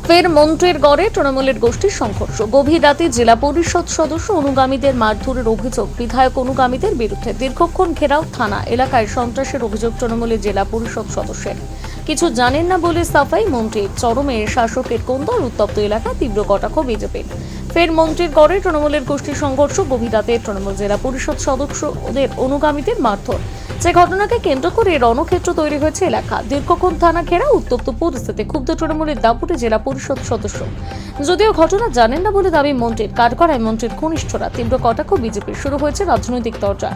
ফের মন্ত্রীর গড়ে তৃণমূলের গোষ্ঠীর সংঘর্ষ। গভীর রাতে জেলা পরিষদ সদস্য অনুগামীদের মারধরের অভিযোগ বিধায়ক অনুগামীদের বিরুদ্ধে। দীর্ঘক্ষণ ঘেরাও থানা এলাকায় সন্ত্রাসের অভিযোগ তৃণমূলের জেলা পরিষদ সদস্যের। কিছু জানেন না বলে সাফাই মন্ত্রী। চরমে শাসকের কোন্দল, উত্তপ্ত এলাকা, তীব্র কটাক্ষ বিজেপির। ফের মন্ত্রীর গড়ে তৃণমূলের গোষ্ঠীর সংঘর্ষ। গভীর রাতে তৃণমূল জেলা পরিষদ সদস্যদের অনুগামীদের মারধর, যে ঘটনাকে কেন্দ্র করে রণক্ষেত্র তৈরি হয়েছে এলাকা। দীর্ঘক্ষণ থানা ঘেরা, উত্তপ্ত পরিস্থিতি, ক্ষুব্ধ তৃণমূলের দাপুটে জেলা পরিষদ সদস্য। যদিও ঘটনা জানেন না বলে দাবি মন্ত্রীর। কাঠগড়ায় মন্ত্রীর ঘনিষ্ঠরা। তীব্র কটাক্ষ বিজেপির। শুরু হয়েছে রাজনৈতিক তরজা।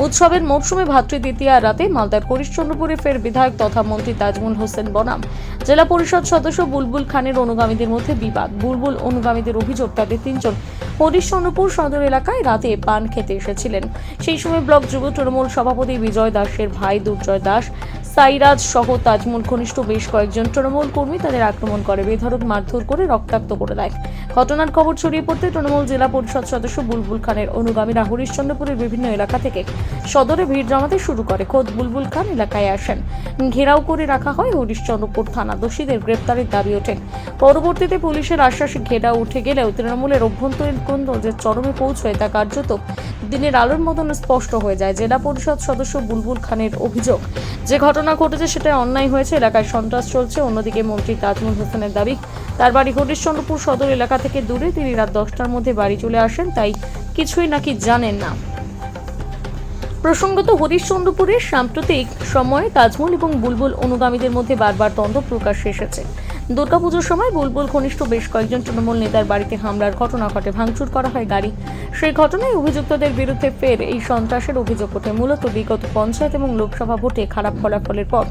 উৎসবের মৌসুমে ভাতৃদ্বিতীয়া রাতে মালদার হরিশ্চন্দ্রপুরে ফের বিধায়ক তথা মন্ত্রী তাজমুল হোসেন বনাম জেলা পরিষদ সদস্য বুলবুল খানের অনুগামীদের মধ্যে বিবাদ। বুলবুল অনুগামীদের অভিযোগ তাদের তিনজন হরিশ্চন্দ্রপুর সদর এলাকায় রাতে পান খেতে এসেছিলেন। সেই সময় ব্লক যুব তৃণমূল সভাপতি বিজয় দাসের ভাই দুর্জয় দাস, সাইরাজ সহ তাজমুল ঘনিষ্ঠ বেশ কয়েকজন তৃণমূল কর্মী তাদের আক্রমণ করে, বেধড়ক মারধর করে রক্তাক্ত করে দেয়। ঘটনার খবর ছড়িয়ে পড়তে তৃণমূল জেলা পরিষদ সদস্য বুলবুল খানের অনুগামীরা হরিশ্চন্দ্রপুরের বিভিন্ন এলাকা থেকে সদরে ভিড় জমাতে শুরু করে। খোদ বুলবুল খান এলাকায় আসেন। ঘেরাও করে রাখা হয় হরিশ্চন্দ্রপুর থানা। দোষীদের গ্রেপ্তারের দাবি ওঠে। পরবর্তীতে পুলিশের আশ্বাসে ঘেরাও উঠে গেলেও তৃণমূলের অভ্যন্তরীণ কোন্দল যে চরমে পৌঁছয় তা কার্যত দিনের আলোর মতন স্পষ্ট হয়ে যায়। জেলা পরিষদ সদস্য বুলবুল খানের অভিযোগ, যে ঘটনা ঘটেছে সেটা অন্যায় হয়েছে, এলাকায় সন্ত্রাস চলছে। অন্যদিকে মন্ত্রী তাজমুল হোসেনের দাবি, তার বাড়ি হরিশ্চন্দ্রপুর সদর এলাকা থেকে দূরে। তিনি রাত 10টার মধ্যে বাড়ি চলে আসেন, তাই কিছুই নাকি জানেন না। প্রসঙ্গত, হরিশ্চন্দ্রপুরের সাম্প্রতিক সময়ে তাজমুল এবং বুলবুল অনুগামীদের মধ্যে বারবার দ্বন্দ্ব প্রকাশ্যে এসেছে। দুর্গাপুজোর সময় বুলবুল ঘনিষ্ঠ বেশ কয়েকজন তৃণমূল নেতার বাড়িতে হামলার ঘটনা ঘটে, ভাঙচুর করা হয় গাড়ি। সেই ঘটনায় অভিযুক্তদের বিরুদ্ধে ফের এই সন্ত্রাসের অভিযোগ ওঠে। মূলত বিগত পঞ্চায়েত এবং লোকসভা ভোটে খারাপ ফলাফলের পর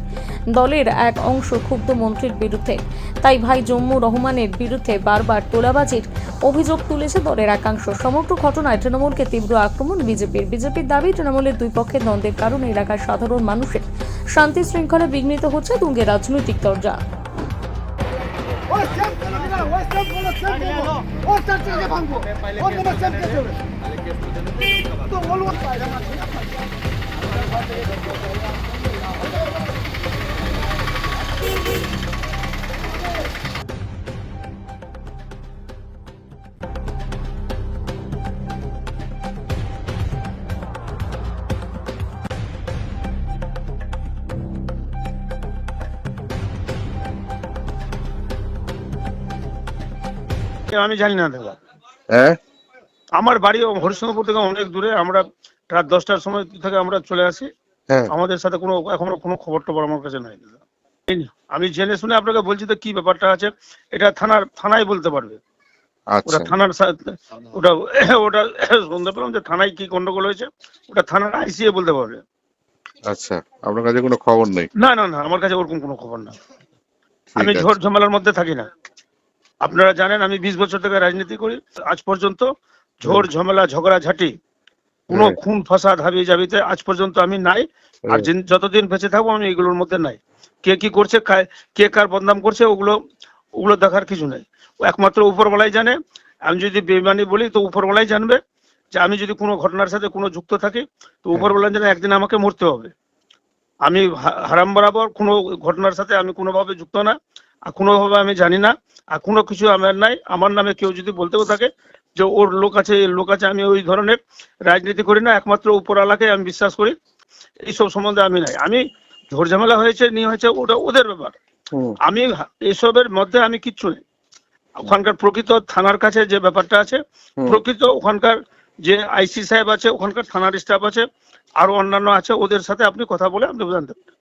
দলের এক অংশ ক্ষুব্ধ মন্ত্রীর বিরুদ্ধে, তাই ভাই জম্মু রহমানের বিরুদ্ধে বারবার তোলাবাজির অভিযোগ তুলেছে দলের একাংশ। সমগ্র ঘটনায় তৃণমূলকে তীব্র আক্রমণ বিজেপির দাবি, তৃণমূলের দুই পক্ষের দ্বন্দ্বের কারণে এলাকার সাধারণ মানুষের শান্তি শৃঙ্খলা বিঘ্নিত হচ্ছে, তুঙ্গে রাজনৈতিক তরজা। আমি জানি না দাদা। হ্যাঁ, আমার বাড়ি হরিশ্চন্দ্রপুর থেকে অনেক দূরে। আমরা রাত 10টার সময় থেকে আমরা চলে আসি। হ্যাঁ, আমাদের সাথে এখনো কোনো খবর টবর আমার কাছে নাই দাদা। আমি জেনে শুনে আপনাকে বলছি তো কি ব্যাপারটা আছে। এটা থানায় বলতে পারবে। ওটা আচ্ছা, থানার ওটা ওটা শুনতে পেলাম যে থানায় কি গন্ডগোল হয়েছে, ওটা থানার আইসিএ বলতে পারবে। আচ্ছা, আপনার কাছে কোনো খবর নেই? না না না, আমার কাছে ওরকম কোনো খবর না। আমি ঠিক আছে। ঝড় ঝামেলার মধ্যে থাকি না। আপনারা জানেন আমি 20 বছর থেকে রাজনীতি করি। আজ পর্যন্ত ঝড় ঝামেলা ঝগড়াঝাটি কোনো হ্যাঁ, খুন ফাসাদ হাবি জাবিতে আজ পর্যন্ত আমি নাই। আর যতদিন বেঁচে থাকবো আমি এগুলোর মধ্যে নাই। কে কি করছে, কে কার বদনাম করছে, ওগুলো দেখার কিছু নেই। একমাত্র উপরওয়ালাই জানে। আমি যদি বেইমানি বলি তো উপরওয়ালাই জানবে যে আমি যদি কোনো ঘটনার সাথে কোনো যুক্ত থাকি তো উপরওয়ালা জানে একদিন আমাকে মরতে হবে। আমি হারাম বরাবর কোনো ঘটনার সাথে আমি কোনোভাবে যুক্ত না, আর কোনোভাবে আমি জানি না, আর কোনো কিছু আমার নাই। আমার নামে কেউ যদি বলতেও থাকে যে ওর লোক আছে, এর লোক আছে, আমি ওই ধরনের রাজনীতি করি না। একমাত্র উপরওয়ালাকে আমি বিশ্বাস করি। এইসব সম্বন্ধে আমি নাই। আমি ঝড় ঝামেলা হয়েছে নিয়ে হয়েছে ওটা ওদের ব্যাপার। আমি এসবের মধ্যে আমি কিচ্ছু নেই। ওখানকার প্রকৃত থানার কাছে যে ব্যাপারটা আছে, প্রকৃত ওখানকার যে আইসি সাহেব আছে, ওখানকার থানার স্টাফ আছে, আরো অন্যান্য আছে, ওদের সাথে আপনি কথা বলে আপনি জানতে পারেন।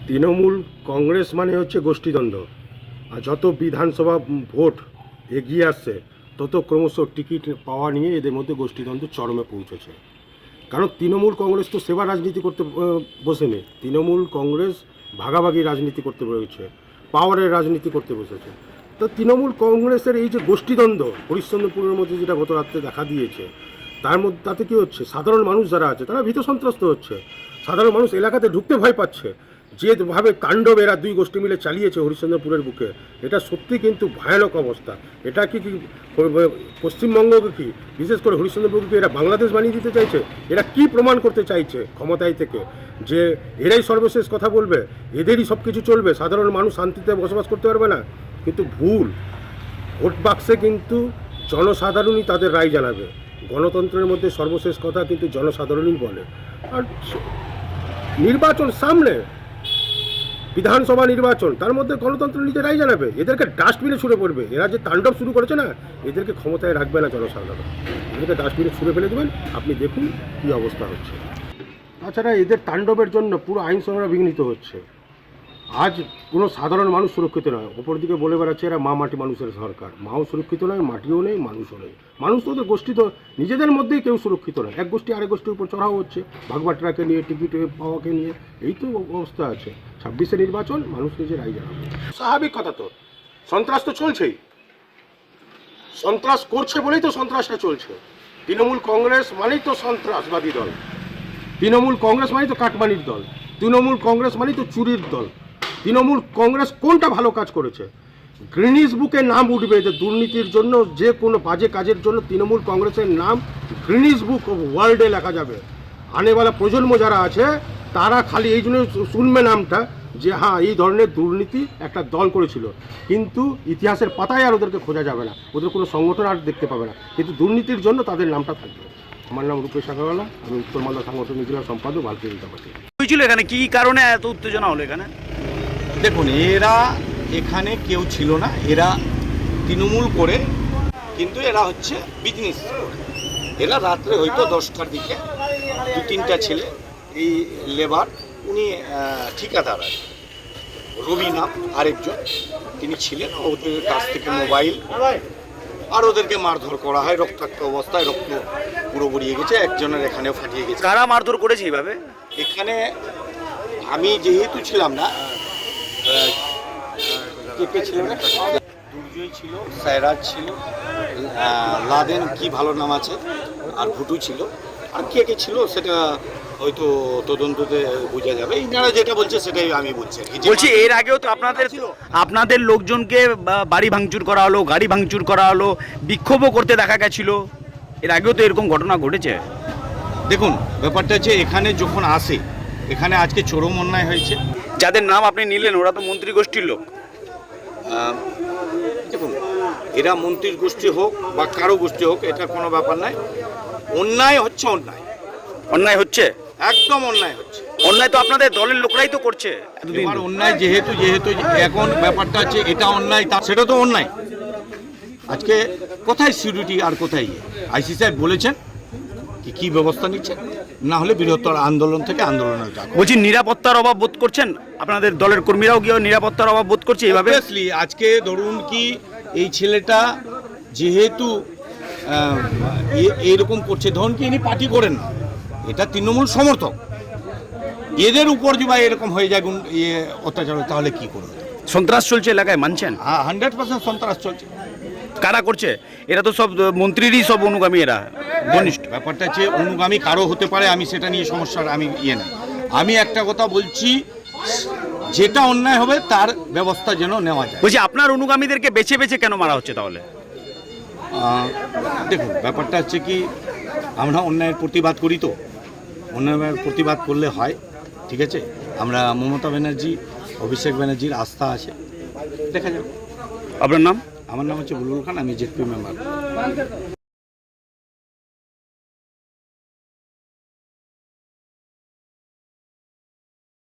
তৃণমূল কংগ্রেস মানে হচ্ছে গোষ্ঠীদ্বন্দ্ব। আর যত বিধানসভা ভোট এগিয়ে আসছে তত ক্রমশ টিকিট পাওয়া নিয়ে এদের মধ্যে গোষ্ঠীদ্বন্দ্ব চরমে পৌঁছেছে। কারণ তৃণমূল কংগ্রেস তো সেবা রাজনীতি করতে বসেনি। তৃণমূল কংগ্রেস ভাগাভাগি রাজনীতি করতে বসেছে, পাওয়ারের রাজনীতি করতে বসেছে। তো তৃণমূল কংগ্রেসের এই যে গোষ্ঠীদ্বন্দ্ব হরিশ্চন্দ্রপুরের মধ্যে যেটা গত রাত্রে দেখা দিয়েছে, তাতে কি হচ্ছে, সাধারণ মানুষ যারা আছে তারা ভীত সন্ত্রস্ত হচ্ছে। সাধারণ মানুষ এলাকাতে ঢুকতে ভয় পাচ্ছে। যেভাবে কাণ্ডব এরা দুই গোষ্ঠী মিলে চালিয়েছে হরিশ্চন্দ্রপুরের বুকে, এটা সত্যি কিন্তু ভয়ানক অবস্থা। এটা কি পশ্চিমবঙ্গকে কি, বিশেষ করে হরিশ্চন্দ্রপুরকে এরা বাংলাদেশ বানিয়ে দিতে চাইছে? এরা কি প্রমাণ করতে চাইছে ক্ষমতায় থেকে, যে এরাই সর্বশেষ কথা বলবে, এদেরই সব কিছু চলবে, সাধারণ মানুষ শান্তিতে বসবাস করতে পারবে না? কিন্তু ভুল। ভোট বাক্সে কিন্তু জনসাধারণই তাদের রায় জানাবে। গণতন্ত্রের মধ্যে সর্বশেষ কথা কিন্তু জনসাধারণই বলে। আর নির্বাচন সামনে, বিধানসভা নির্বাচন, তার মধ্যে গণতন্ত্র নিজে রায় জানাবে। এদেরকে ডাস্টবিনে ছুঁড়ে পড়বে। এরা যে তাণ্ডব শুরু করেছে না, এদেরকে ক্ষমতায় রাখবে না জনসাধারণ। এদেরকে ডাস্টবিনে ছুঁড়ে ফেলে দেবেন, আপনি দেখুন কী অবস্থা হচ্ছে। তাছাড়া এদের তাণ্ডবের জন্য পুরো আইন শৃঙ্খলা বিঘ্নিত হচ্ছে। আজ কোনো সাধারণ মানুষ সুরক্ষিত নয়। ওপর দিকে বলে বেড়াচ্ছে এরা মা মাটি মানুষের সরকার। মাও সুরক্ষিত নয়, মাটিও নেই, মানুষও নেই। মানুষ তো ওদের গোষ্ঠী তো নিজেদের মধ্যেই কেউ সুরক্ষিত নয়। এক গোষ্ঠী আরেক গোষ্ঠীর উপর চড়াও হচ্ছে, ভাগবাটরাকে নিয়ে, টিকিট পাওয়াকে নিয়ে। এই তো অবস্থা আছে। 26-এ নির্বাচন, মানুষ নিজের রায় জানাবে। স্বাভাবিক কথা তো, সন্ত্রাস তো চলছেই। সন্ত্রাস করছে বলেই তো সন্ত্রাসটা চলছে। তৃণমূল কংগ্রেস মানেই তো সন্ত্রাসবাদী দল। তৃণমূল কংগ্রেস মানেই তো কাটমানির দল। তৃণমূল কংগ্রেস মানেই তো চুরির দল। তৃণমূল কংগ্রেস কোনটা ভালো কাজ করেছে? গ্রিনিস বুকে নাম উঠবে যে দুর্নীতির জন্য, যে কোনো বাজে কাজের জন্য তৃণমূল কংগ্রেসের নাম গ্রিনিস বুক অফ ওয়ার্ল্ডে লেখা যাবে। আনেওয়ালা প্রজন্ম যারা আছে তারা খালি এই জন্য শুনবে নামটা যে হ্যাঁ এই ধরনের দুর্নীতি একটা দল করেছিল, কিন্তু ইতিহাসের পাতায় আর ওদেরকে খোঁজা যাবে না, ওদের কোনো সংগঠন আর দেখতে পাবে না, কিন্তু দুর্নীতির জন্য তাদের নামটা থাকবে। আমার নাম রূপেশ আগরওয়ালা, আমি উত্তর মালদা সাংগঠনিক জেলা সম্পাদক, ভারতীয় জনতা পার্টি। হয়েছিল এখানে কি কারণে এত উত্তেজনা হলো এখানে? দেখুন, এরা এখানে কেউ ছিল না, এরা তৃণমূল করে, কিন্তু এরা হচ্ছে বিজনেস। এরা রাত্রে হয়তো 10টার দিকে 2-3টা ছেলে, এই লেবার, উনি ঠিকাদার আর রবি নাম আরেকজন, তিনি ছিলেন, ওদের কাছ থেকে মোবাইল আর ওদেরকে মারধর করা হয়। রক্তাক্ত অবস্থায়, রক্ত পুরো গড়িয়ে গেছে, একজনের এখানেও ফাটিয়ে গেছে। কারা মারধর করেছে এইভাবে? এখানে আমি যেহেতু ছিলাম না, কে ছিল না, দুর্জয় ছিল, সায়রাজ ছিল, লাদেন কি ভালো নাম আছে, আর ভুটু ছিল, আর কে ছিল সেটা হয়তো তদন্ততে বোঝা যাবে। ইনারা যেটা বলছে সেটাই আমি বলছি আর কি। বলছি এর আগেও তো আপনাদের লোকজনকে বাড়ি ভাঙচুর করা হলো, গাড়ি ভাঙচুর করা হলো, বিক্ষোভও করতে দেখা গেছিল। এর আগেও তো এরকম ঘটনা ঘটেছে। দেখুন, ব্যাপারটা হচ্ছে এখানে যখন আসে, এখানে আজকে চরম অন্যায় হয়েছে। যাদের নাম আপনি নিলেন ওরা তো মন্ত্রী গোষ্ঠীর লোক। দেখুন, এরা মন্ত্রীর গোষ্ঠী হোক বা কারো গোষ্ঠী হোক, এটা কোনো ব্যাপার নয়। অন্যায় হচ্ছে, অন্যায় অন্যায় হচ্ছে, একদম অন্যায় হচ্ছে। অন্যায় তো আপনাদের দলের লোকরাই তো করছে এতদিন। এবার অন্যায় যেহেতু এখন ব্যাপারটা হচ্ছে এটা অন্যায়, তা সেটা তো অন্যায়। আজকে কোথায় সিকিউরিটি আর কোথায় আইসি সাহেব বলেছেন কি ব্যবস্থা নিচ্ছে, না হলে বৃহত্তর আন্দোলন থেকে আন্দোলনের যাবে। বলছি নিরাপত্তার অভাব বোধ করছেন? আপনাদের দলের কর্মীরাও গিয়ে নিরাপত্তার অভাব বোধ করছে এইভাবে? অবভিয়াসলি আজকে ধরুন কি এই ছেলেটা যেহেতু এইরকম করছে, ধরুন কি ইনি পার্টি করেন না, এটা তৃণমূল সমর্থক, এদের উপর যদি এরকম হয়ে যায় অত্যাচার, তাহলে কি করবে? সন্ত্রাস চলছে এলাকায়, মানছেন? 100% সন্ত্রাস চলছে। কারা করছে? এরা তো সব মন্ত্রীরই সব অনুগামী, এরা ঘনিষ্ঠ। ব্যাপারটা হচ্ছে অনুগামী কারো হতে পারে, আমি সেটা নিয়ে সমস্যার আমি না। আমি একটা কথা বলছি, যেটা অন্যায় হবে তার ব্যবস্থা যেন নেওয়া যায়। বলছি আপনার অনুগামীদেরকে বেছে বেছে কেন মারা হচ্ছে তাহলে? দেখুন, ব্যাপারটা হচ্ছে কি, আমরা অন্যায়ের প্রতিবাদ করি, তো অন্যায়ের প্রতিবাদ করলে হয়, ঠিক আছে। আমরা মমতা ব্যানার্জি, অভিষেক ব্যানার্জির আস্থা আছে, দেখা যাবে। আপনার নাম? আমার নাম হচ্ছে বুলবুল খান, আমি জেডপি মেম্বার।